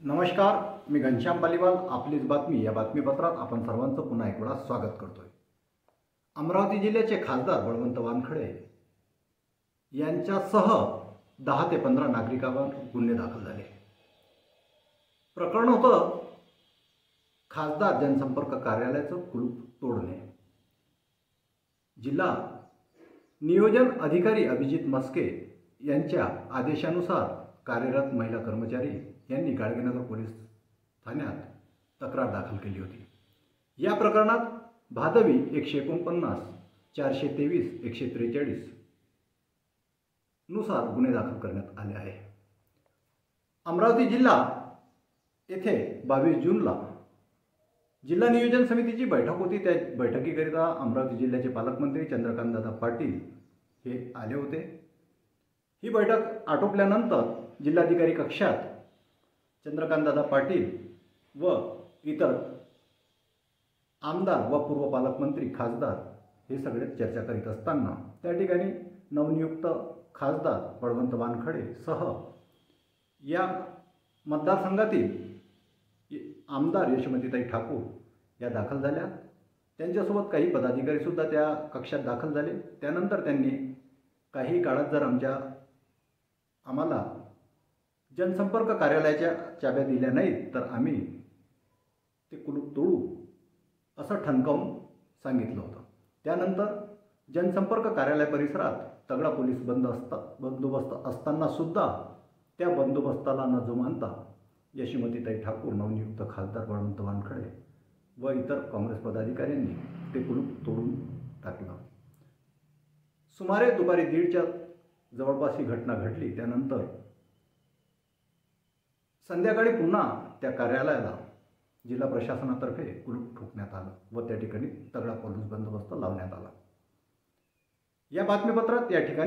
नमस्कार, मी घनश्याम पालीवाल. आपलीच बातमी या बातमीपत्रात आपण सर्वांचं पुन्हा एक वेळा स्वागत करतोय. अमरावती जिल्ह्याचे खासदार बळवंत वानखडे यांच्यासह 10 ते 15 नागरिकांवर गुन्हे दाखल झाले. प्रकरण होतं खासदार जनसंपर्क कार्यालयाचं कुलूप तोडणे. जिल्हा नियोजन अधिकारी अभिजित मस्के यांच्या आदेशानुसार कार्यरत महिला कर्मचारी यांनी गाडगेनगर पोलीस ठाण्यात तक्रार दाखल केली होती. या प्रकरणात भादवी 149, 423, 143 नुसार गुन्हे दाखल करण्यात आले आहे. अमरावती जिल्हा येथे 22 जूनला जिल्हा नियोजन समितीची बैठक होती. त्या बैठकीकरिता अमरावती जिल्ह्याचे पालकमंत्री चंद्रकांतदादा पाटील हे आले होते. ही बैठक आटोपल्यानंतर जिल्हाधिकारी कक्षात चंद्रकांतदादा पाटील व इतर आमदार व पूर्व पालकमंत्री खासदार हे सगळे चर्चा करीत असताना त्या ठिकाणी नवनियुक्त खासदार बळवंत वानखडे सह या मतदारसंघातील आमदार यशोमतीताई ठाकूर या दाखल झाल्या. त्यांच्यासोबत काही पदाधिकारीसुद्धा त्या कक्षात दाखल झाले. त्यानंतर त्यांनी काही काळात जर आम्हाला जनसंपर्क कार्यालयाच्या चाब्या दिल्या नाहीत तर आम्ही ते कुलूप तोडू असं ठणकावून सांगितलं होतं. त्यानंतर जनसंपर्क कार्यालय परिसरात तगडा पोलीस बंदोबस्त असताना सुद्धा त्या बंदोबस्ताला न जुमानता यशोमतीताई ठाकूर, नवनियुक्त खासदार बळवंत वानखडे व इतर काँग्रेस पदाधिकाऱ्यांनी ते कुलूप तोडून टाकलं. सुमारे दुपारी 1:30च्या जवळपास ही घटना घडली. त्यानंतर संध्याकाळी पुन्हा त्या कार्यालयाला जिल्हा प्रशासनातर्फे कुलूप ठोकण्यात आलं व त्या ठिकाणी तगडा पोलीस बंदोबस्त लावण्यात आला. या बातमीपत्रात या ठिकाणी